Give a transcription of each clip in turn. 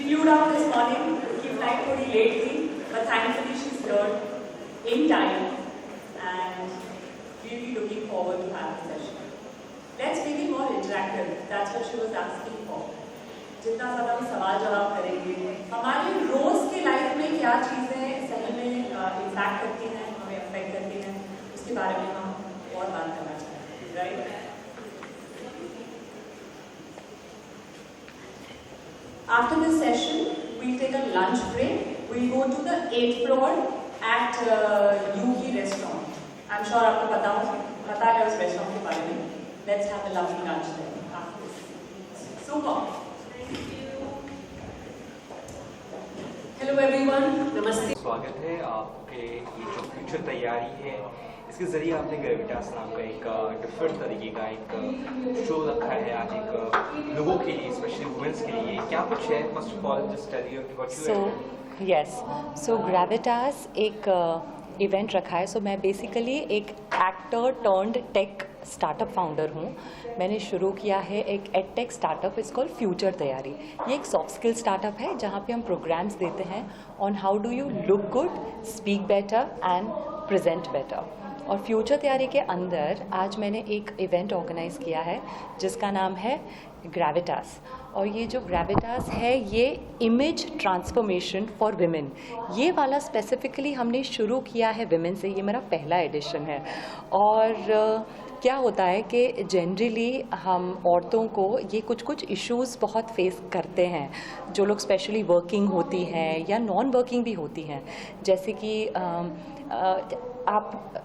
flew down this morning. She flight थोड़ी late थी, but thankfully she's here in time, and really looking forward to have the session. Let's make it more interactive. That's what she was asking for. जितना ज़्यादा हम सवाल जवाब करेंगे, हमारे रोज के लाइफ में क्या चीज़ें सही में इम्पैक्ट करती हैं, हमें अफेक्ट करती हैं, उसके बारे में हम और बात करना चाहते हैं, right? After this session, we'll take a lunch break. We'll go to the 8th floor at Yuki restaurant. I'm sure आपको पता है उस restaurant के बारे में. Let's have a lovely lunch there after this. Super. Hello everyone. नमस्ते. स्वागत है आपके ये जो फ्यूचर तैयारी है, इसके जरिए आपने ग्रेविटास नाम का एक डिफरेंट तरीके का एक शो रखा है आज एक लोगों के लिए, स्पेशली वुमेन्स के लिए. क्या कुछ है? First of all just tell you what you yes, so gravitas एक इवेंट रखा है. सो मैं बेसिकली एक actor turned tech startup founder हूँ. मैंने शुरू किया है एक edtech startup, it's called future Taiyari. ये एक सॉफ्ट स्किल स्टार्टअप है जहाँ पे हम प्रोग्राम्स देते हैं on how do you look good, speak better and present better. और फ्यूचर तैयारी के अंदर आज मैंने एक इवेंट ऑर्गेनाइज किया है जिसका नाम है ग्रेविटास. और ये जो ग्रेविटास है ये इमेज ट्रांसफॉर्मेशन फॉर विमेन, ये वाला स्पेसिफिकली हमने शुरू किया है विमेन से. ये मेरा पहला एडिशन है. और क्या होता है कि जनरली हम औरतों को ये कुछ इश्यूज़ बहुत फेस करते हैं, जो लोग स्पेशली वर्किंग होती हैं या नॉन वर्किंग भी होती हैं. जैसे कि आप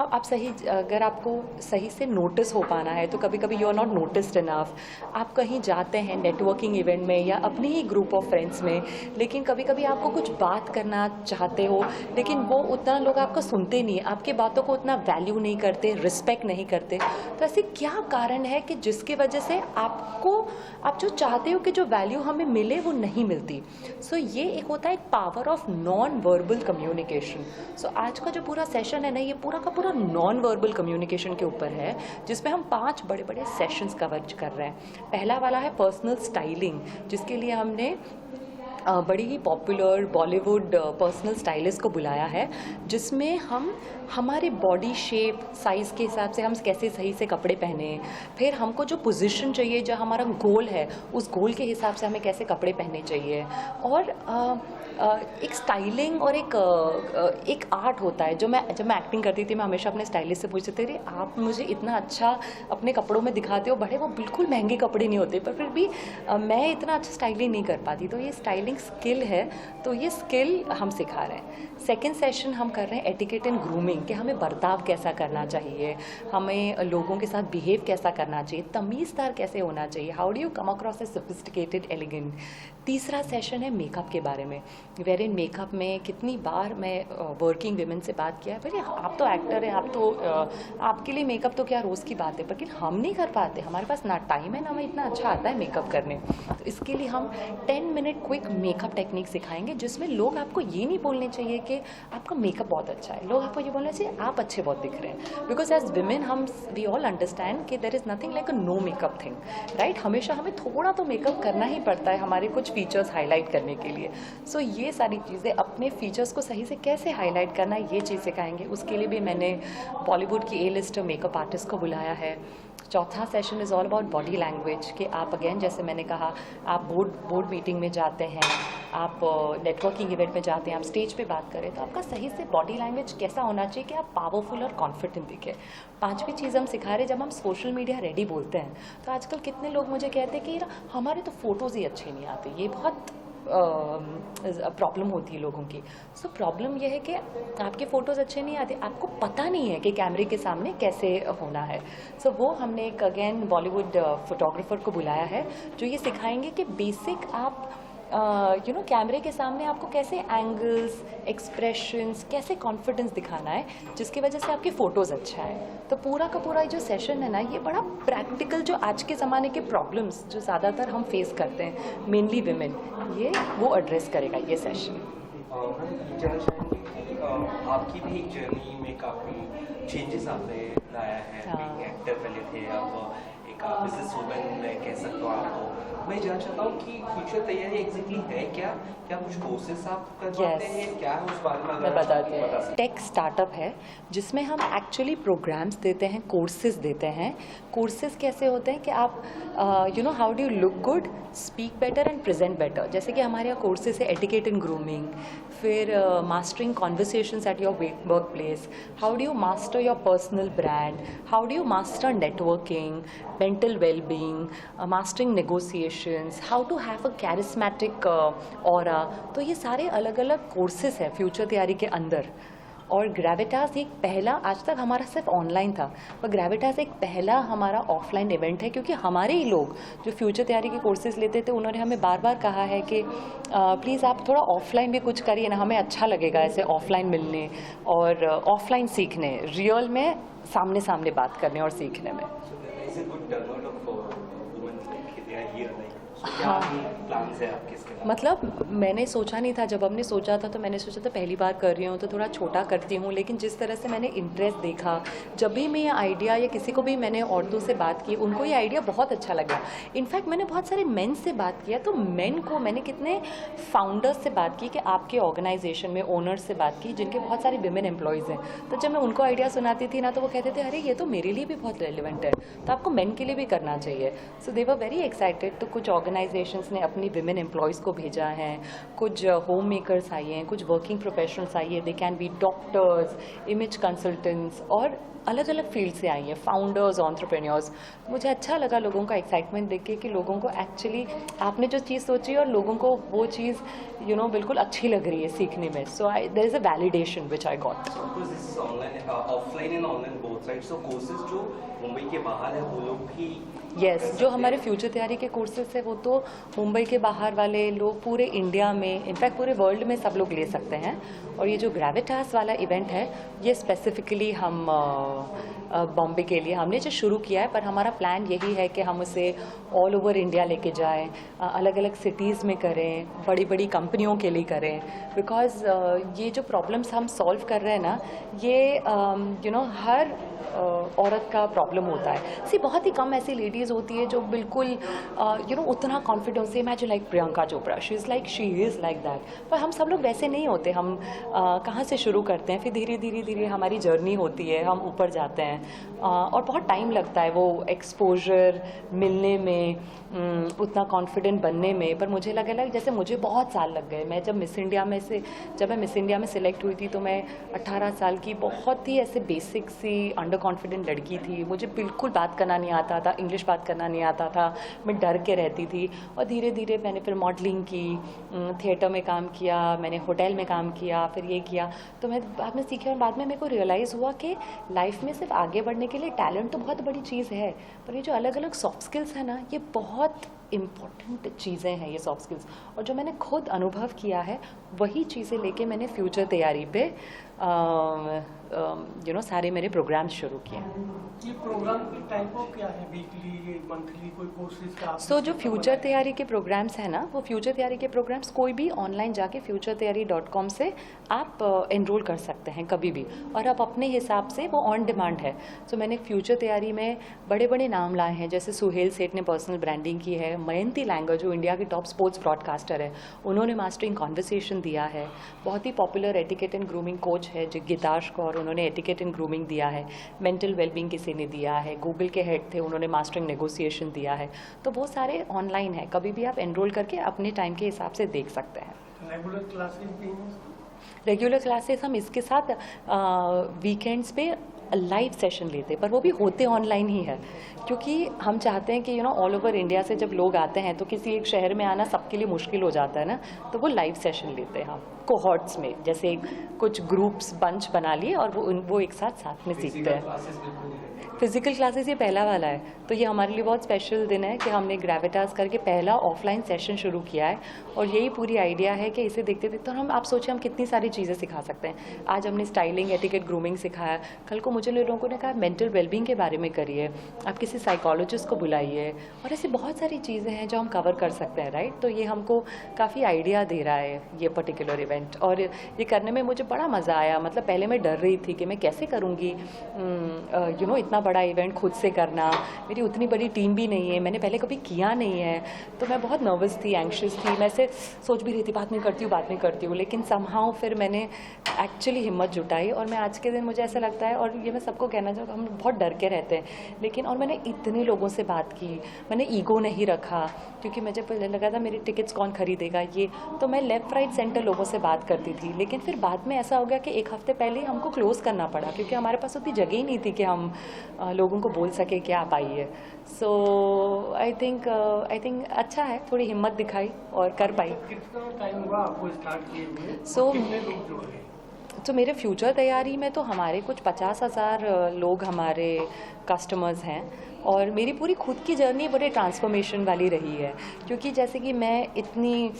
आप सही, अगर आपको सही से नोटिस हो पाना है तो कभी कभी you are not noticed enough. आप कहीं जाते हैं नेटवर्किंग इवेंट में या अपने ही ग्रुप ऑफ फ्रेंड्स में, लेकिन कभी कभी आपको कुछ बात करना चाहते हो लेकिन वो उतना लोग आपका सुनते नहीं, आपके बातों को उतना वैल्यू नहीं करते, रिस्पेक्ट नहीं करते. तो ऐसे क्या कारण है कि जिसकी वजह से आप जो चाहते हो कि जो वैल्यू हमें मिले वो नहीं मिलती. सो ये एक होता है power of non verbal communication. So आज का जो पूरा सेशन है ना, ये पूरा का पूरा नॉन वर्बल कम्युनिकेशन के ऊपर है, जिसमें हम 5 बड़े बड़े सेशंस कवर कर रहे हैं. पहला वाला है पर्सनल स्टाइलिंग, जिसके लिए हमने बड़ी ही पॉपुलर बॉलीवुड पर्सनल स्टाइलिस्ट को बुलाया है, जिसमें हम हमारे बॉडी शेप साइज़ के हिसाब से हम कैसे सही से कपड़े पहने, फिर हमको जो पोजीशन चाहिए, जो हमारा गोल है उस गोल के हिसाब से हमें कैसे कपड़े पहनने चाहिए. और एक स्टाइलिंग और एक आर्ट होता है. जब मैं एक्टिंग करती थी, मैं हमेशा अपने स्टाइलिस्ट से पूछती थी, आप मुझे इतना अच्छा अपने कपड़ों में दिखाते हो, बड़े वो बिल्कुल महंगे कपड़े नहीं होते, पर फिर भी मैं इतना अच्छा स्टाइलिंग नहीं कर पाती. तो ये स्टाइलिंग स्किल है, तो ये स्किल हम सिखा रहे हैं. सेकेंड सेशन हम कर रहे हैं एटिकेट एंड ग्रूमिंग, कि हमें बर्ताव कैसा करना चाहिए, हमें लोगों के साथ बिहेव कैसा करना चाहिए, तमीज़दार कैसे होना चाहिए, how do you come across A sophisticated elegant. तीसरा सेशन है मेकअप के बारे में, वेर इन मेकअप में कितनी बार मैं वर्किंग विमेन से बात किया है, भैया आप तो एक्टर हैं, आप तो आपके लिए मेकअप तो क्या रोज़ की बात है, लेकिन हम नहीं कर पाते, हमारे पास ना टाइम है ना हमें इतना अच्छा आता है मेकअप करने. तो इसके लिए हम 10 मिनट क्विक मेकअप टेक्निक सिखाएंगे, जिसमें लोग आपको ये नहीं बोलने चाहिए कि आपका मेकअप बहुत अच्छा है, लोग आपको ये बोलना चाहिए आप अच्छे बहुत दिख रहे हैं. Because as women we all understand कि there is nothing like a no makeup thing, right. हमेशा हमें थोड़ा तो मेकअप करना ही पड़ता है हमारे कुछ फीचर्स हाईलाइट करने के लिए. सो ये सारी चीज़ें, अपने फीचर्स को सही से कैसे हाईलाइट करना है, ये चीज़ सिखाएंगे. उसके लिए भी मैंने बॉलीवुड की A-लिस्ट मेकअप आर्टिस्ट को बुलाया है. चौथा session is all about body language, कि आप अगेन जैसे मैंने कहा, आप बोर्ड मीटिंग में जाते हैं, आप नेटवर्किंग इवेंट में जाते हैं, आप स्टेज पे बात करें, तो आपका सही से बॉडी लैंग्वेज कैसा होना चाहिए कि आप पावरफुल और कॉन्फिडेंट दिखे. 5वीं चीज़ हम सिखा रहे हैं, जब हम सोशल मीडिया रेडी बोलते हैं, तो आजकल कितने लोग मुझे कहते हैं कि हमारे तो फ़ोटोज़ ही अच्छे नहीं आते. ये बहुत प्रॉब्लम होती है लोगों की. सो प्रॉब्लम यह है कि आपके फ़ोटोज़ अच्छे नहीं आते, आपको पता नहीं है कि कैमरे के सामने कैसे होना है. सो वो हमने एक अगेन बॉलीवुड फोटोग्राफर को बुलाया है, जो ये सिखाएंगे कि बेसिक आप कैमरे के सामने आपको कैसे एंगल्स, एक्सप्रेशंस, कैसे कॉन्फिडेंस दिखाना है, जिसकी वजह से आपकी फ़ोटोज़ अच्छा है. तो पूरा का पूरा जो सेशन है ना, ये बड़ा प्रैक्टिकल, जो आज के ज़माने के प्रॉब्लम्स जो ज़्यादातर हम फेस करते हैं, मेनली विमेन, ये वो एड्रेस करेगा ये सेशन. आपकी भी एक जर्नी में काफ़ी चेंजेस आपने लाया है. एक एक्टर पहले थे, अब एक बिजनेस वुमेन मैं कह सकता हूँ आपको, मैं जानना चाहता हूँ कि फ्यूचर तैयारी एग्जैक्टली है क्या, क्या कुछ कोर्सेस आप करवाते हैं, क्या है उस बारे में मैं बताती बता हूँ। सकते टेक स्टार्टअप है जिसमें हम एक्चुअली प्रोग्राम्स देते हैं, कोर्सेज देते हैं। कोर्सेज कैसे होते हैं कि आप you know how do you look good, speak better and present better. जैसे कि हमारे यहाँ कोर्सेज है एटिकेट इन ग्रूमिंग, फिर mastering conversations at your workplace, how do you master your personal brand, how do you master networking, mental wellbeing, mastering negotiations, how to have a charismatic aura. तो ये सारे अलग अलग courses हैं future Taiyari के अंदर। और ग्रेविटास एक पहला, आज तक हमारा सिर्फ ऑनलाइन था, पर ग्रेविटास एक पहला हमारा ऑफलाइन इवेंट है, क्योंकि हमारे ही लोग जो फ्यूचर तैयारी के कोर्सेज लेते थे उन्होंने हमें बार बार कहा है कि प्लीज़ आप थोड़ा ऑफलाइन भी कुछ करिए ना, हमें अच्छा लगेगा ऐसे ऑफलाइन मिलने और ऑफलाइन सीखने, रियल में सामने सामने बात करने और सीखने में। मतलब मैंने सोचा नहीं था, जब हमने सोचा था तो मैंने सोचा था पहली बार कर रही हूँ तो थोड़ा छोटा करती हूँ, लेकिन जिस तरह से मैंने इंटरेस्ट देखा, जब भी मैं ये आइडिया या किसी को भी मैंने औरतों से बात की, उनको ये आइडिया बहुत अच्छा लगा। इनफैक्ट मैंने बहुत सारे मेन से बात किया, तो मेन को मैंने कितने फाउंडर्स से बात की कि आपके ऑर्गेनाइजेशन में ओनर्स से बात की जिनके बहुत सारे विमेन एम्प्लॉयज़ हैं, तो जब मैं उनको आइडिया सुनाती थी ना तो वो कहते थे अरे ये तो मेरे लिए भी बहुत रेलिवेंट है, तो आपको मेन के लिए भी करना चाहिए। सो दे वर वेरी एक्साइटेड। तो कुछ ऑर्गेनाइजेशंस ने अपनी विमेन एम्प्लॉयज़ को भेजा है, कुछ होम मेकर्स आई हैं, कुछ वर्किंग प्रोफेशनल्स आई है, they can be doctors, image consultants और अलग अलग फील्ड से आई हैं, फाउंडर्स, एंटरप्रेन्योर्स। मुझे अच्छा लगा लोगों का एक्साइटमेंट देख के कि लोगों को एक्चुअली आपने जो चीज़ सोची और लोगों को वो चीज़ यू नो बिल्कुल अच्छी लग रही है सीखने में। So I there is a validation which I got. Offline and online both side, so courses जो मुंबई के बाहर है वो लोग भी यस, जो हमारे फ्यूचर तैयारी के कोर्सेज है वो तो मुंबई के बाहर वाले लोग पूरे इंडिया में, इनफैक्ट पूरे वर्ल्ड में सब लोग ले सकते हैं। और ये जो ग्रेविटास वाला इवेंट है ये स्पेसिफिकली हम बॉम्बे के लिए हमने जो शुरू किया है, पर हमारा प्लान यही है कि हम उसे ऑल ओवर इंडिया लेके जाएं, अलग अलग सिटीज़ में करें, बड़ी बड़ी कंपनियों के लिए करें, बिकॉज़ ये जो प्रॉब्लम्स हम सॉल्व कर रहे हैं ना, ये यू नो हर औरत का प्रॉब्लम होता है। सी बहुत ही कम ऐसी लेडीज़ होती है जो बिल्कुल यू नो उतना कॉन्फिडेंस से, imagine like Priyanka Chopra, she is like that, पर हम सब लोग वैसे नहीं होते। हम कहाँ से शुरू करते हैं, फिर धीरे धीरे धीरे हमारी जर्नी होती है, हम ऊपर जाते हैं और बहुत टाइम लगता है वो एक्सपोजर मिलने में, उतना कॉन्फिडेंट बनने में। पर मुझे लगा जैसे मुझे बहुत साल लग गए। मैं जब मिस इंडिया में सिलेक्ट हुई थी तो मैं 18 साल की बहुत ही ऐसे बेसिक सी अंडर कॉन्फिडेंट लड़की थी, मुझे बिल्कुल बात करना नहीं आता था, इंग्लिश बात करना नहीं आता था, मैं डर के रहती थी। और धीरे धीरे मैंने फिर मॉडलिंग की, थिएटर में काम किया, मैंने होटल में काम किया, फिर ये किया, तो मैं बाद में सीखा और बाद में मेरे को रियलाइज़ हुआ कि लाइफ में सिर्फ आगे बढ़ने के लिए टैलेंट तो बहुत बड़ी चीज़ है, पर ये जो अलग अलग सॉफ्ट स्किल्स है ना, ये बहुत इम्पॉर्टेंट चीज़ें हैं ये सॉफ्ट स्किल्स। और जो मैंने खुद अनुभव किया है वही चीज़ें लेके मैंने फ्यूचर तैयारी पे यू नो सारे मेरे प्रोग्राम्स शुरू किए। ये प्रोग्राम की टाइप ऑफ क्या है, वीकली, मंथली, कोई कोर्सेज का? सो जो फ्यूचर तैयारी के प्रोग्राम्स हैं ना, वो फ्यूचर तैयारी के प्रोग्राम्स कोई भी ऑनलाइन जाके futuretayari.com से आप एनरोल कर सकते हैं कभी भी, और आप अपने हिसाब से वो ऑन डिमांड है। सो मैंने फ्यूचर तैयारी में बड़े बड़े नाम लाए हैं, जैसे सुहेल सेठ ने पर्सनल ब्रांडिंग की है, मयंती लैंगर जो इंडिया की टॉप स्पोर्ट्स ब्रॉडकास्टर है, उन्होंने मास्टरिंग कॉन्वर्सेशन दिया है। बहुत ही popular etiquette and grooming coach है जिगिताश कौर, उन्होंने एटिकेट एंड ग्रूमिंग दिया है। मेंटल वेलबींग किसी ने दिया है, गूगल के हेड थे, उन्होंने मास्टरिंग नेगोशिएशन दिया है। तो वो सारे ऑनलाइन है, कभी भी आप एनरोल करके अपने टाइम के हिसाब से देख सकते हैं। रेगुलर क्लासेस भी हैं? रेगुलर क्लासेस हम इसके साथ वीकेंड्स पे लाइव सेशन लेते, पर वो भी होते ऑनलाइन ही है, क्योंकि हम चाहते हैं कि you know all over India से जब लोग आते हैं तो किसी एक शहर में आना सबके लिए मुश्किल हो जाता है ना, तो वो लाइव सेशन लेते हैं हम कोहॉर्ट्स में, जैसे कुछ ग्रुप्स बंच बना लिए और वो एक साथ में सीखते हैं। फिजिकल क्लासेस ये पहला वाला है, तो ये हमारे लिए बहुत स्पेशल दिन है कि हमने ग्रेविटास करके पहला ऑफलाइन सेशन शुरू किया है। और यही पूरी आइडिया है कि इसे देखते देखते हम आप सोचें हम कितनी सारी चीज़ें सिखा सकते हैं। आज हमने स्टाइलिंग, एटिकेट, ग्रूमिंग सिखाया, कल को मुझे लोगों ने कहा मेंटल वेलबींग के बारे में करिए, आप किसी साइकोलॉजिस्ट को बुलाइए, और ऐसी बहुत सारी चीज़ें हैं जो हम कवर कर सकते हैं, राइट। तो ये हमको काफ़ी आइडिया दे रहा है ये पर्टिकुलर इवेंट, और ये करने में मुझे बड़ा मज़ा आया। मतलब पहले मैं डर रही थी कि मैं कैसे करूँगी, इतना बड़ा इवेंट खुद से करना, मेरी उतनी बड़ी टीम भी नहीं है, मैंने पहले कभी किया नहीं है, तो मैं बहुत नर्वस थी, एंग्शियस थी। मैं से सोच भी रही थी बात नहीं करती हूँ, लेकिन समहाउ फिर मैंने एक्चुअली हिम्मत जुटाई, और मैं आज के दिन मुझे ऐसा लगता है, और ये मैं सबको कहना चाहूँगा, हम बहुत डर के रहते हैं, लेकिन और मैंने इतने लोगों से बात की, मैंने ईगो नहीं रखा, क्योंकि मुझे पहले लगा था मेरी टिकट्स कौन खरीदेगा ये, तो मैं लेफ़्ट राइट सेंटर लोगों से बात करती थी। लेकिन फिर बाद में ऐसा हो गया कि 1 हफ्ते पहले हमको क्लोज़ करना पड़ा, क्योंकि हमारे पास उतनी जगह ही नहीं थी कि हम लोगों को बोल सके कि आप आइए। सो आई थिंक अच्छा है, थोड़ी हिम्मत दिखाई और कर पाई। कितना टाइम हुआ आपको स्टार्ट किए हुए? So- कितने लोग जुड़ गए? तो मेरे फ्यूचर तैयारी में तो हमारे कुछ 50,000 लोग हमारे कस्टमर्स हैं, और मेरी पूरी खुद की जर्नी बड़े ट्रांसफॉर्मेशन वाली रही है, क्योंकि जैसे कि मैं इतनी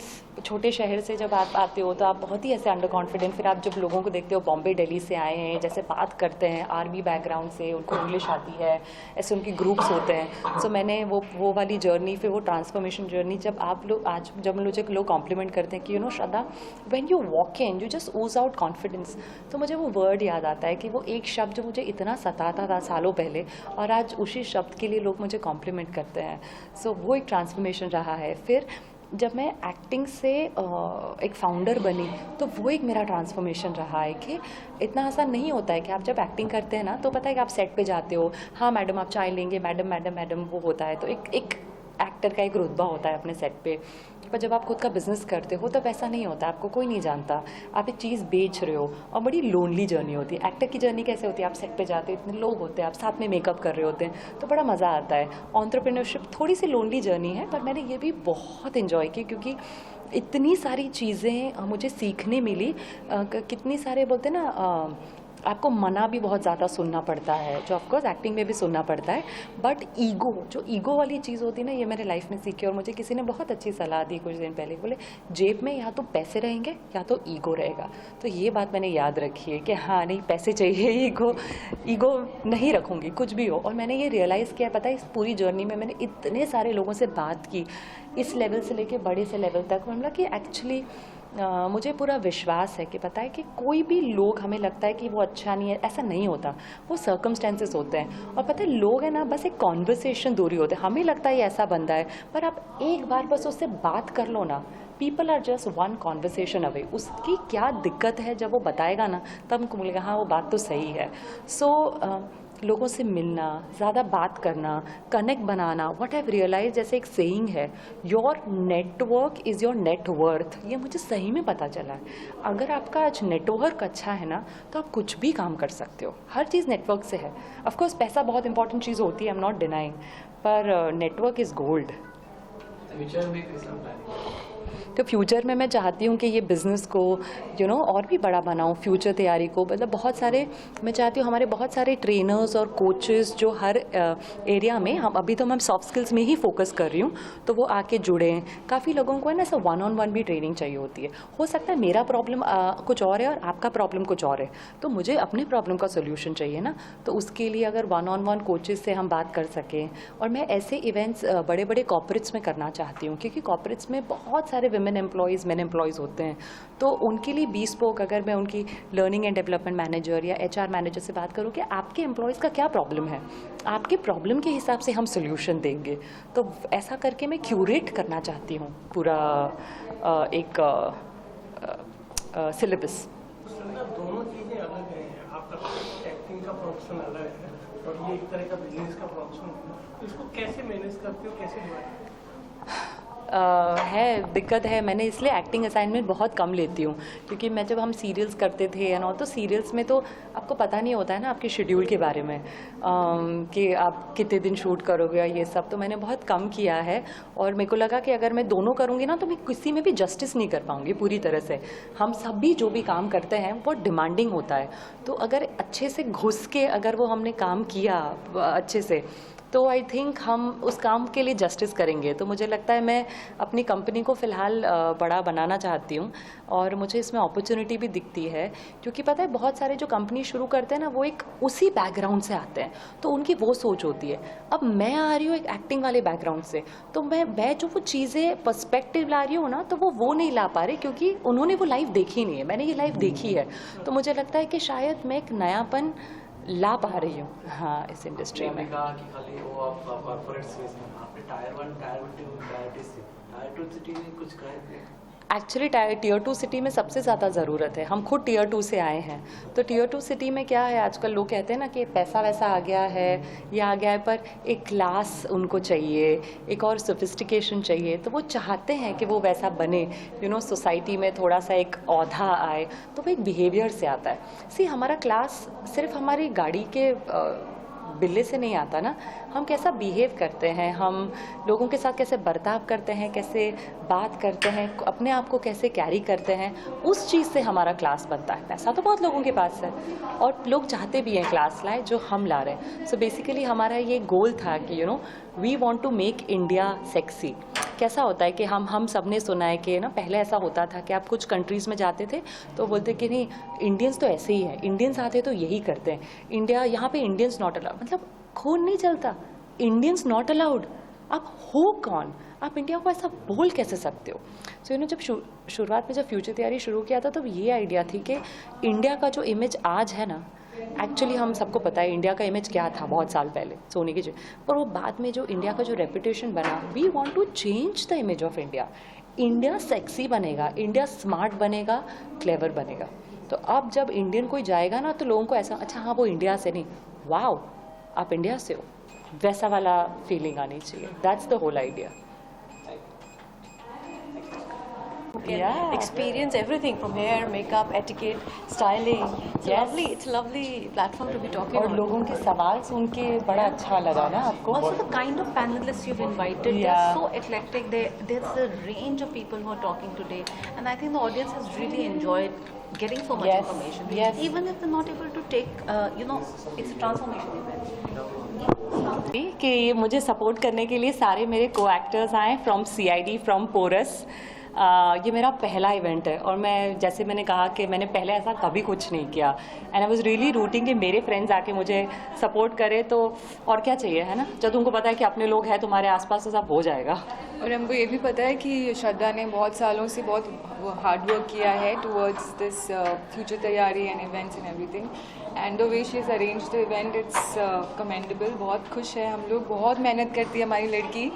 छोटे शहर से जब आप आते हो तो आप बहुत ही ऐसे अंडर कॉन्फिडेंट, फिर आप जब लोगों को देखते हो बॉम्बे दिल्ली से आए हैं, जैसे बात करते हैं आर्मी बैकग्राउंड से, उनको इंग्लिश आती है, ऐसे उनके ग्रुप्स होते हैं। सो मैंने वो वाली जर्नी, फिर वो ट्रांसफॉर्मेशन जर्नी, जब आप लोग आज जब मुझे लोग कॉम्प्लीमेंट करते हैं कि Shraddha when you walk in you just ooze out confidence, तो मुझे वो वर्ड याद आता है कि वो एक शब्द जो मुझे इतना सताता था सालों पहले, और आज उसी शब्द के लिए लोग मुझे कॉम्प्लीमेंट करते हैं। सो वो एक ट्रांसफॉर्मेशन रहा है। फिर जब मैं एक्टिंग से एक फाउंडर बनी, तो वो एक मेरा ट्रांसफॉर्मेशन रहा है कि इतना आसान नहीं होता है कि आप जब एक्टिंग करते हैं ना, तो पता है कि आप सेट पे जाते हो, हाँ मैडम आप चाय लेंगे, मैडम वो होता है, तो एक एक्टर का एक रुतबा होता है अपने सेट पे। पर जब आप खुद का बिजनेस करते हो तब ऐसा नहीं होता, आपको कोई नहीं जानता, आप एक चीज़ बेच रहे हो, और बड़ी लोनली जर्नी होती है। एक्टर की जर्नी कैसे होती है, आप सेट पे जाते हो, इतने लोग होते हैं, आप साथ में मेकअप कर रहे होते हैं, तो बड़ा मज़ा आता है। एंटरप्रेन्योरशिप थोड़ी सी लोनली जर्नी है, पर मैंने ये भी बहुत इन्जॉय की, क्योंकि इतनी सारी चीज़ें मुझे सीखने मिली। कितनी सारे बोलते हैं ना, आपको मना भी बहुत ज़्यादा सुनना पड़ता है, जो ऑफकोर्स एक्टिंग में भी सुनना पड़ता है, बट जो ईगो वाली चीज़ होती है ना, ये मैंने लाइफ में सीखी। और मुझे किसी ने बहुत अच्छी सलाह दी कुछ दिन पहले, बोले जेब में या तो पैसे रहेंगे या तो ईगो रहेगा। तो ये बात मैंने याद रखी है कि हाँ नहीं, पैसे चाहिए, ईगो नहीं रखूँगी कुछ भी हो। और मैंने ये रियलाइज़ किया, पता है इस पूरी जर्नी में मैंने इतने सारे लोगों से बात की, इस लेवल से लेके बड़े से लेवल तक, मतलब कि एक्चुअली मुझे पूरा विश्वास है कि पता है कि कोई भी लोग, हमें लगता है कि वो अच्छा नहीं है, ऐसा नहीं होता, वो सर्कमस्टेंसेस होते हैं। और पता है लोग हैं ना, बस एक कॉन्वर्सेशन दूरी होते हैं, हमें लगता है ये ऐसा बंदा है, पर आप एक बार बस उससे बात कर लो ना, people are just one conversation away. उसकी क्या दिक्कत है जब वो बताएगा ना, तब हमको मिलेगा हाँ वो बात तो सही है। सो लोगों से मिलना, ज़्यादा बात करना, कनेक्ट बनाना, व्हाट हैव रियलाइज, जैसे एक सेइंग है, your network is your net worth. ये मुझे सही में पता चला है। अगर आपका आज नेटवर्क अच्छा है ना, तो आप कुछ भी काम कर सकते हो। हर चीज़ नेटवर्क से है। ऑफकोर्स पैसा बहुत इंपॉर्टेंट चीज़ होती है, आई एम नॉट डिनाइंग, पर नेटवर्क इज़ गोल्ड। फ्यूचर में कैसा प्लान है? तो फ्यूचर में मैं चाहती हूँ कि ये बिज़नेस को और भी बड़ा बनाऊँ, फ्यूचर तैयारी को। मतलब बहुत सारे, मैं चाहती हूँ हमारे बहुत सारे ट्रेनर्स और कोचेस जो हर एरिया में, हम अभी तो मैं सॉफ्ट स्किल्स में ही फोकस कर रही हूँ, तो वो आके जुड़ें। काफ़ी लोगों को है ना, ऐसा 1-on-1 भी ट्रेनिंग चाहिए होती है। हो सकता है मेरा प्रॉब्लम कुछ और है और आपका प्रॉब्लम कुछ और है, तो मुझे अपने प्रॉब्लम का सोल्यूशन चाहिए ना, तो उसके लिए अगर 1-on-1 कोचेस से हम बात कर सकें। और मैं ऐसे इवेंट्स बड़े बड़े कॉर्पोरेट्स में करना चाहती हूँ, क्योंकि कॉर्पोरेट्स में बहुत सारे विमेन एम्प्लॉयज़, मेन एम्प्लॉयज़ होते हैं, तो उनके लिए bespoke, अगर मैं उनकी लर्निंग एंड डेवलपमेंट मैनेजर या HR मैनेजर से बात करूँ कि आपके एम्प्लॉयज़ का क्या प्रॉब्लम है, आपके प्रॉब्लम के हिसाब से हम सोल्यूशन देंगे। तो ऐसा करके मैं क्यूरेट करना चाहती हूँ पूरा एक सिलेबस। दोनों चीज़ें अलग हैं, आपका एक्टिंग का प्रोफेशन अलग है और ये एक तरह का बिजनेस का प्रोफेशन है, तो इसको कैसे मैनेज करते हो, कैसे डिवाइड? है दिक्कत है। मैंने इसलिए एक्टिंग असाइनमेंट बहुत कम लेती हूँ, क्योंकि मैं जब हम सीरियल्स करते थे एंड ऑल, तो सीरियल्स में तो आपको पता नहीं होता है ना आपके शेड्यूल के बारे में, कि आप कितने दिन शूट करोगे या ये सब, तो मैंने बहुत कम किया है। और मेरे को लगा कि अगर मैं दोनों करूँगी ना, तो मैं किसी में भी जस्टिस नहीं कर पाऊँगी पूरी तरह से। हम सब भी जो भी काम करते हैं बहुत डिमांडिंग होता है, तो अगर अच्छे से घुस के अगर वो हमने काम किया अच्छे से, तो आई थिंक हम उस काम के लिए जस्टिस करेंगे। तो मुझे लगता है मैं अपनी कंपनी को फ़िलहाल बड़ा बनाना चाहती हूँ और मुझे इसमें अपॉर्चुनिटी भी दिखती है, क्योंकि पता है बहुत सारे जो कंपनी शुरू करते हैं ना वो एक उसी बैकग्राउंड से आते हैं, तो उनकी वो सोच होती है। अब मैं आ रही हूँ एक एक्टिंग वाले बैकग्राउंड से, तो मैं जो वो चीज़ें पर्सपेक्टिव ला रही हूँ ना, तो वो नहीं ला पा रही, क्योंकि उन्होंने वो लाइफ देखी नहीं है, मैंने ये लाइफ देखी है। तो मुझे लगता है कि शायद मैं एक नयापन ला पा रही हूँ हाँ इस इंडस्ट्री में। आपने कहा कि खाली वो आप कॉर्पोरेट स्पेस में, आपने टायर 1, टायर 2, टायर 2 सिटी में कुछ करें? एक्चुअली टियर 2 सिटी में सबसे ज़्यादा ज़रूरत है। हम खुद टियर 2 से आए हैं, तो टियर 2 सिटी में क्या है, आजकल लोग कहते हैं ना कि पैसा वैसा आ गया है, ये आ गया है, पर एक क्लास उनको चाहिए, एक और सोफिस्टिकेशन चाहिए, तो वो चाहते हैं कि वो वैसा बने, सोसाइटी में थोड़ा सा एक औधा आए, तो वो एक बिहेवियर से आता है। सी हमारा क्लास सिर्फ हमारी गाड़ी के बिल्ले से नहीं आता ना, हम कैसा बिहेव करते हैं, हम लोगों के साथ कैसे बर्ताव करते हैं, कैसे बात करते हैं, अपने आप को कैसे कैरी करते हैं, उस चीज़ से हमारा क्लास बनता है। पैसा तो बहुत लोगों के पास है और लोग चाहते भी हैं क्लास लाए जो हम ला रहे हैं। सो बेसिकली हमारा ये गोल था कि we want to make India sexy. कैसा होता है कि हम सब ने सुना है कि पहले ऐसा होता था कि आप कुछ कंट्रीज़ में जाते थे तो बोलते कि नहीं इंडियंस तो ऐसे ही हैं, इंडियंस आते तो यही करते हैं, इंडिया यहाँ पे इंडियंस नॉट अलाउड, मतलब खून नहीं चलता, इंडियंस नॉट अलाउड। आप हो कौन, आप इंडिया को ऐसा बोल कैसे सकते हो? सो जब शुरुआत में जब फ्यूचर तैयारी शुरू किया था तब ये आइडिया थी कि इंडिया का जो इमेज आज है ना, एक्चुअली हम सबको पता है इंडिया का इमेज क्या था बहुत साल पहले, सोने की जगह, पर वो बाद में जो इंडिया का जो रेपुटेशन बना, we want to change the image of India. India sexy बनेगा, इंडिया स्मार्ट बनेगा, क्लेवर बनेगा। तो अब जब इंडियन कोई जाएगा ना तो लोगों को ऐसा, अच्छा हाँ वो इंडिया से नहीं, वाओ आप इंडिया से हो, वैसा वाला फीलिंग आनी चाहिए। That's the whole idea. Yeah. Experience everything from hair, makeup, etiquette, styling. It's a lovely platform to be talking और on. लोगों के सवाल सुन के बड़ा अच्छा लगा ना आपको? Also the kind of panelists you've invited, they're so eclectic. There's a range of people who are talking today, and I think the audience has really enjoyed getting so much information. Even if they're not able to take, it's a transformation event. कि मुझे support करने के लिए सारे मेरे को actors आए from CID, from porous. ये मेरा पहला इवेंट है और मैं जैसे मैंने कहा कि मैंने पहले ऐसा कभी कुछ नहीं किया, and I was really routing कि मेरे फ्रेंड्स आके मुझे सपोर्ट करे, तो और क्या चाहिए, है ना? जब तुमको पता है कि अपने लोग हैं तुम्हारे आसपास तो सब हो जाएगा। और हमको ये भी पता है कि श्रद्धा ने बहुत सालों से बहुत हार्ड वर्क किया है टुवर्ड्स दिस फ्यूचर तैयारी and events and everything, and the way she is arrange the event, it's commendable. बहुत खुश है हम लोग, बहुत मेहनत करती है हमारी लड़की।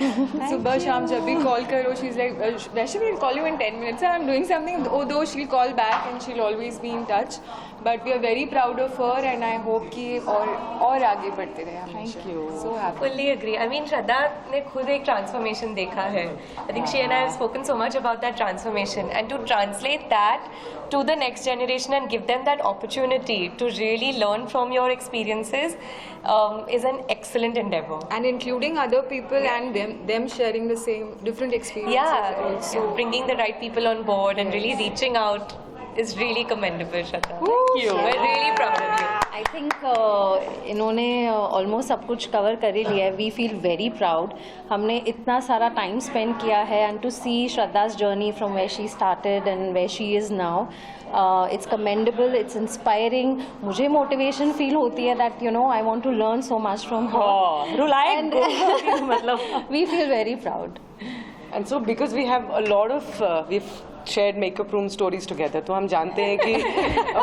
सुबह शाम जब भी कॉल करो शी इज़ लाइक वैसे we call you in 10 minutes, I am doing something, though she will call back and she will always be in touch, but we are very proud of her and I hope कि और आगे बढ़ते रहे हमेशा। Thank you. So happy. Fully agree. I mean, Shraddha ने खुद एक transformation देखा है. I think she and I have spoken so much about that transformation, and to translate that to the next generation and give them that opportunity to really learn from your experiences is an excellent endeavor. And including other people and them sharing the same different experiences also. Bringing the right people on board and really reaching out is really commendable, Shraddha. Thank you. We're really proud of you. I think इन्होंने almost सब कुछ cover कर ही लिया है। We feel very proud, हमने इतना सारा time spend किया है, and to see Shraddha's journey from where she started and where she is now, it's commendable, it's inspiring. मुझे मोटिवेशन फील होती है that I want to learn so much from her, मतलब we feel very proud. And so because we have a lot of we've shared makeup room stories together, तो हम जानते हैं कि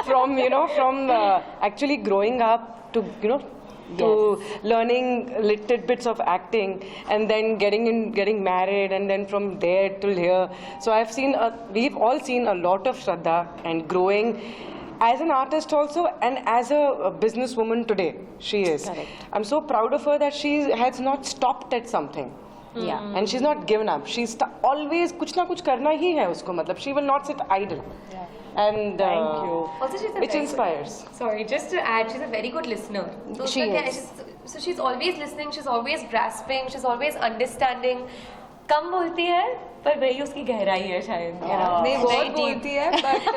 from actually growing up to to learning little bits of acting and then getting married and then from there till here. So we've all seen a lot of Shraddha and growing as an artist also and as a businesswoman today she is. Correct. I'm so proud of her that she has not stopped at something. Yeah. And she's not given up. She's always कुछ ना कुछ करना ही है उसको, मतलब she will not sit idle. And Thank you. Also, she's a it very inspires. Sorry, just to add, she's a very good listener. So She उसका क्या is. है, so she's always listening, she's always grasping, she's always understanding. कम बोलती है पर वही उसकी गहराई है शायद। नहीं बहुत बोलती है but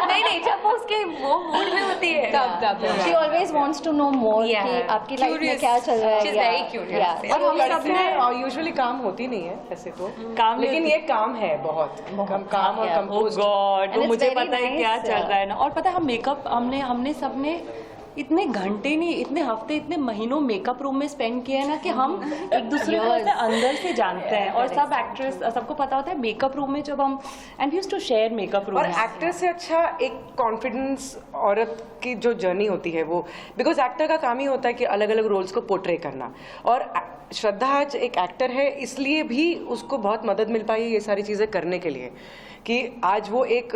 नहीं जब वो उसके वो मूड में होती है तब She always wants to know more Yeah. कि आपकी लाइफ में Curious. क्या चल रहा है। She's very curious. Yeah. और हम सब में यूजुअली काम होती नहीं है ऐसे तो, काम लेकिन ये काम है बहुत काम और Oh कंपोज। God, And वो it's मुझे very पता है क्या nice, चल रहा है ना। और पता है हम मेकअप हमने सबने इतने घंटे नहीं, इतने हफ्ते, इतने महीनों मेकअप रूम में स्पेंड किए हैं ना कि हम एक दूसरे को ऐसे अंदर से जानते हैं। और सब एक्ट्रेस सबको पता होता है मेकअप रूम में जब हम and used to share makeup room. और एक्टर से अच्छा एक कॉन्फिडेंस औरत की जो जर्नी होती है वो, बिकॉज एक्टर का काम ही होता है कि अलग अलग रोल्स को पोर्ट्रे करना, और श्रद्धा आज एक एक्टर है इसलिए भी उसको बहुत मदद मिल पाई ये सारी चीज़ें करने के लिए, कि आज वो एक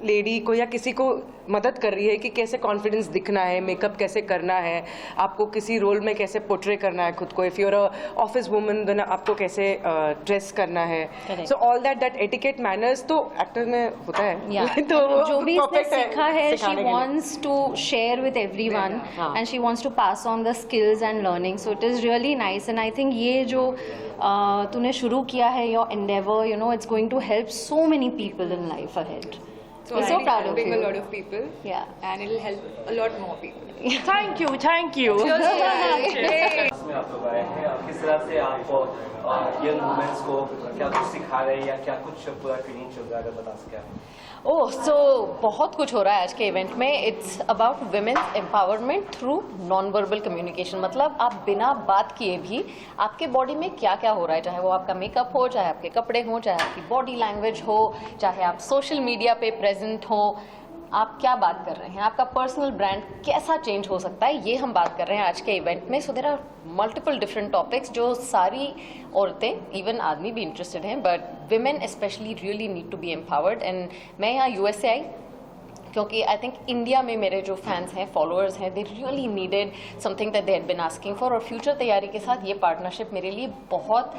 लेडी को या किसी को मदद कर रही है कि कैसे कॉन्फिडेंस दिखना है, मेकअप कैसे करना है, आपको किसी रोल में कैसे पोर्ट्रे करना है खुद को, if you're a office woman then आपको कैसे ड्रेस करना है। So all that etiquette manners तो एक्टर में होता है। तो जो भी इसने सीखा है she wants to share with everyone and she wants to pass on the skills and learning, so it is really nice and I think ये जो तूने शुरू किया है your endeavor, you know, it's going to help so many people in life ahead. so We're I so think proud of helping you. a lot of people Yeah. and it'll help a lot more people. Thank you इसमें आप लोग आए हैं, किस तरह से आप young women's को क्या कुछ सिखा रहे हैं या क्या कुछ पूरा ट्रेनिंग चल रहा है, अगर बता सकें। ओह सो बहुत कुछ हो रहा है आज के इवेंट में। It's about women's empowerment through non verbal communication. मतलब आप बिना बात किए भी आपके बॉडी में क्या क्या हो रहा है, चाहे वो आपका मेकअप हो, चाहे आपके कपड़े हों, चाहे आपकी बॉडी लैंग्वेज हो, चाहे आप सोशल मीडिया पे प्रेजेंट हो, आप क्या बात कर रहे हैं, आपका पर्सनल ब्रांड कैसा चेंज हो सकता है, ये हम बात कर रहे हैं आज के इवेंट में। So there are multiple different topics जो सारी औरतें, इवन आदमी भी इंटरेस्टेड हैं, but women specially really need to be empowered. And मैं यहाँ US से आई क्योंकि आई थिंक इंडिया में मेरे जो फैंस हैं, फॉलोअर्स हैं, they really needed something that they had been asking for. और फ्यूचर तैयारी के साथ ये पार्टनरशिप मेरे लिए बहुत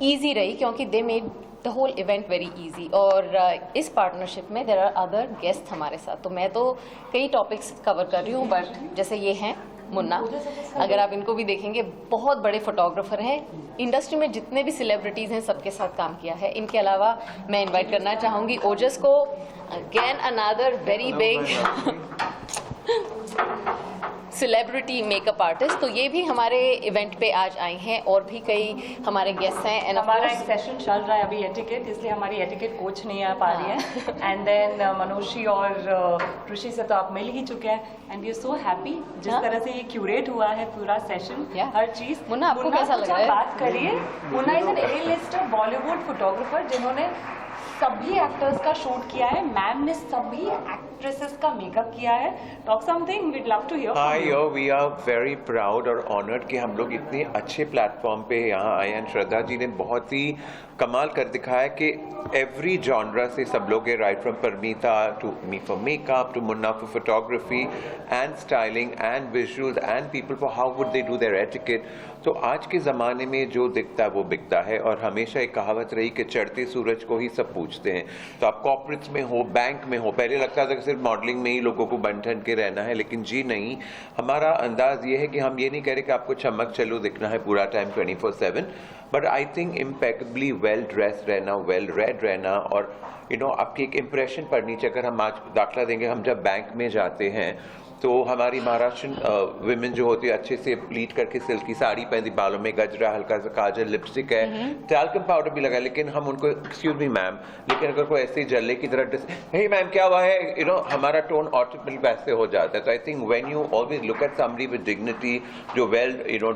ईजी रही क्योंकि they made the whole event very easy. और इस पार्टनरशिप में देर आर अदर गेस्ट हमारे साथ, तो मैं तो कई टॉपिक्स कवर कर रही हूँ, बट जैसे ये हैं मुन्ना, अगर आप इनको भी देखेंगे बहुत बड़े फोटोग्राफर हैं, इंडस्ट्री में जितने भी सेलिब्रिटीज़ हैं सबके साथ काम किया है। इनके अलावा मैं इनवाइट करना चाहूँगी ओजस को, again another very big celebrity makeup artist. तो ये भी हमारे इवेंट पे आज आए हैं और भी कई हमारे गेस्ट हैं। एंड हमारा एक सेशन चल रहा है अभी एटिकेट, इसलिए हमारी एटिकेट कोच नहीं आ पा रही है। एंड देन मनोशी और ऋषि से तो आप मिल ही चुके हैं and we are so happy जिस तरह से ये क्यूरेट हुआ है पूरा सेशन, हर चीज। मुन्ना आपको कैसा लग रहा है? बात करिए। Munna is an A-lister Bollywood photographer जिन्होंने सभी एक्टर्स का शूट किया है। मैम ने सभी एक्ट्रेसेस का मेकअप किया है। Talk something, we'd love to hear. Hi yo, we are very proud और ऑनर्ड कि हम लोग इतने अच्छे प्लेटफॉर्म पे यहाँ आए हैं। श्रद्धा जी ने बहुत ही कमाल कर दिखाया कि एवरी जॉनरा से सब लोग हैं, right from Parmita to me for makeup to Munna for photography and styling and visuals and people for how would they do their etiquette. तो आज के ज़माने में जो दिखता है वो बिकता है, और हमेशा एक कहावत रही कि चढ़ते सूरज को ही सब पूछते हैं। तो आप कॉर्पोरेट्स में हो, बैंक में हो, पहले लगता था कि सिर्फ मॉडलिंग में ही लोगों को बन ठन के रहना है, लेकिन जी नहीं, हमारा अंदाज ये है कि हम ये नहीं कह रहे कि आपको चमक चलो दिखना है पूरा time 24/7, but I think impeccably well dressed रहना, वेल रेड रहना, और आपकी एक इम्प्रेशन पड़नी चाहिए। अगर हम आज दाखला देंगे, हम जब बैंक में जाते हैं तो हमारी महाराष्ट्रन विमेन जो होती है अच्छे से प्लीट करके सिल्की साड़ी पहनती, बालों में गजरा, हल्का सा काजल, लिपस्टिक है, टैल्कम पाउडर भी लगा, लेकिन हम उनको एक्सक्यूज मी मैम, लेकिन अगर कोई ऐसे जल्ले की तरह ड्रेस, हे मैम क्या हुआ है, हमारा टोन ऑटोमेटिक वैसे हो जाता है। तो I think when you always look at somebody with dignity, जो वेल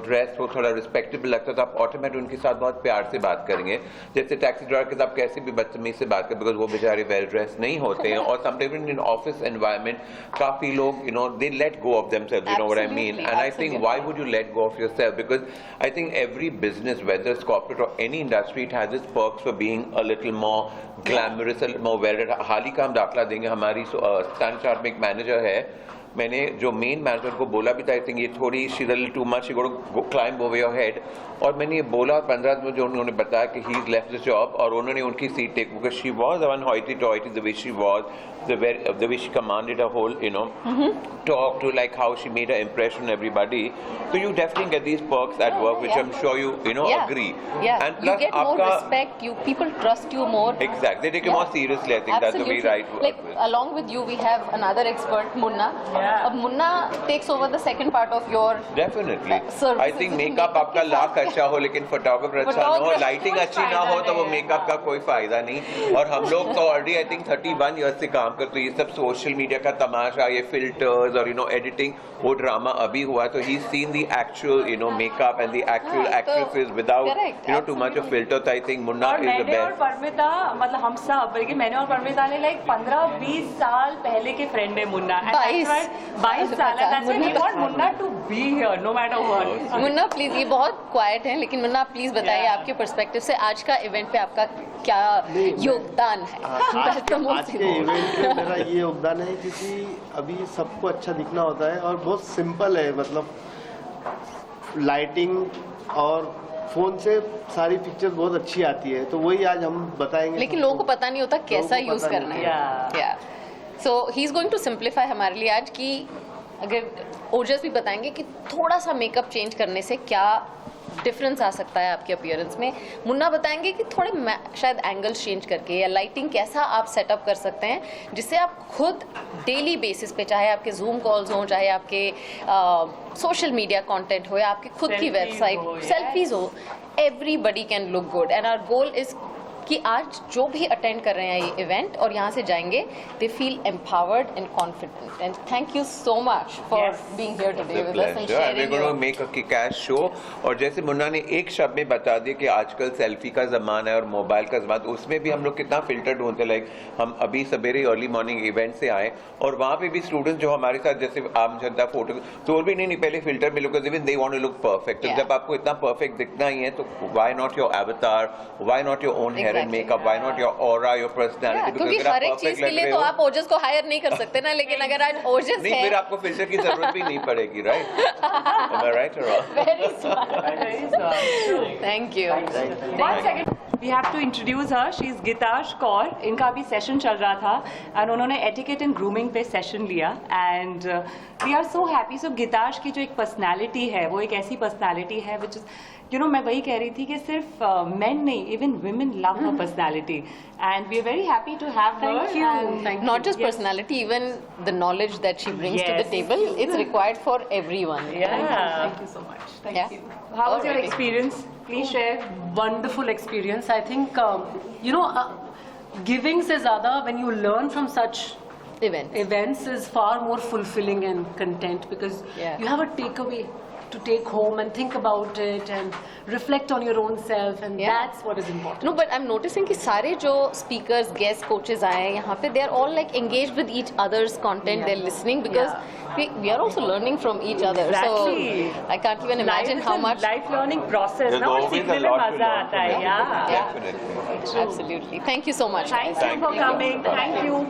ड्रेस हो, थोड़ा रिस्पेक्टेबल लगता है, तो आप ऑटोमेटिक उनके साथ बहुत प्यार से बात करेंगे। जैसे टैक्सी ड्राइवर के साथ कैसे भी बदतमीज से बात करें, बिकॉज वो बेचारे वेल ड्रेस नहीं होते हैं। और समटाइम्स इन ऑफिस एनवायरनमेंट काफी लोग they let go of themselves, you know what I mean? And I think why would you let go of yourself? Because I think every business, whether it's corporate or any industry, it has its perks for being a little more glamorous, a little more well-read. हाल ही का हम दाखला देंगे, हमारी सन chart में एक manager है, मैंने जो मेन मैनेजर को बोला भी था, आई थिंक ये थोड़ी she little too much, she go climb over your head, और मैंने ये बोला और 15 दिन में जो उन्होंने बताया कि he is left the job, और उन्होंने उनकी seat take, because she was one hoity toity the way she was, the way she commanded a whole, you know, talk to, like how she made an impression on everybody. So you definitely get these perks at work, which I'm sure you agree. Yeah. And plus, you get more respect. People trust you more. Exactly. They take it more seriously. I think that's the way right. Like along with you, we have another expert, Munna. Munna takes over the second part of your. Definitely. Services. I think makeup आपका लाख अच्छा हो, लेकिन photographer अच्छा ना हो, lighting अच्छी ना हो, तो वो makeup का कोई फायदा नहीं. और हम लोग तो already I think 31 years से काम करते, ये सब सोशल मीडिया का तमाशा, ये फिल्टर्स और एडिटिंग, वो ड्रामा अभी हुआ, तो he seen the actual makeup and the actual actresses without too much of filter. तो I think Munna is the best. मैंने और परमिता, मतलब हम सब, बल्कि मैंने और परमिता ने लाइक 15-20 साल पहले के फ्रेंड है मुन्ना. 22 साल है. We want Munna to be here no matter what. Munna please, ये बहुत क्वाइट है, लेकिन मुन्ना प्लीज बताइए आपके पर्सपेक्टिव से आज का इवेंट पे आपका क्या योगदान है? आज के इवेंट में मेरा ये योगदान है, क्योंकि अभी सबको अच्छा दिखना होता है और बहुत सिंपल है, मतलब लाइटिंग और फोन से सारी पिक्चर बहुत अच्छी आती है, तो वही आज हम बताएंगे. लेकिन लोगों को पता नहीं होता कैसा यूज करना है. So he is going to simplify हमारे लिए आज, कि अगर ओजस भी बताएंगे कि थोड़ा सा मेकअप चेंज करने से क्या डिफरेंस आ सकता है आपके अपीयरेंस में. मुन्ना बताएंगे कि थोड़े शायद एंगल्स चेंज करके या लाइटिंग कैसा आप सेटअप कर सकते हैं, जिससे आप खुद डेली बेसिस पे, चाहे आपके जूम कॉल्स हों, चाहे आपके सोशल मीडिया कंटेंट हो या आपकी खुद की वेबसाइट, सेल्फीज हो, everybody can look good. And our goal is कि आज जो भी अटेंड कर रहे हैं ये इवेंट और यहाँ से जाएंगे, they feel empowered and confident. And thank you so much for being here today with us and sharing your make a kick-S show. और जैसे मुन्ना ने एक शब्द में बता दिया कि आजकल सेल्फी का ज़माना है और मोबाइल का ज़माना, उसमें भी हम लोग कितना फिल्टर ढूंढते. लाइक हम अभी सवेरे अर्ली मॉर्निंग इवेंट से आए और वहाँ पे भी स्टूडेंट्स जो हमारे साथ जैसे आम जनता फोटो तो भी नहीं पहले फिल्टर में look, even they want to look perfect. तो जब आपको इतना परफेक्ट दिखना ही है, तो why not your avatar, why not your own hair and makeup, why not your aura, your personality. क्योंकि हर एक चीज के लिए तो आप ओजस को हायर नहीं कर सकते ना, लेकिन अगर आज ओजस नहीं, फिर आपको फिल्टर की जरूरत भी नहीं पड़ेगी, right? Am I right or wrong? Very smart. Thank you. One second. We have to introduce her. She is Gitash Kaur. इनका अभी सेशन चल रहा था and उन्होंने etiquette and grooming पे सेशन लिया and we are so happy. So Gitash की जो एक personality है, वो एक ऐसी personality है which is, you know, मैं वही कह रही थी कि सिर्फ men नहीं, even women love her personality and we are very happy to have her. Thank you. Not just personality, even the knowledge that she brings to the table, it's required for everyone. Thank you so much. Thank you. How was your experience? Please share. Wonderful experience. I think giving से ज़्यादा when you learn from such events is far more fulfilling and content, because you have a takeaway to take home and think about it and reflect on your own self, and that's what is important. No, but I'm noticing कि सारे जो speakers, guest coaches आए हैं यहाँ पे, they are all like engaged with each other's content. They're listening because we are also learning from each other. Exactly. So I can't even imagine how much life learning process. There's ना always सीखने a में lot to मजा learn आता है. from Yeah. Definitely. Absolutely. Thank you so much. Thank you for coming. Thank you.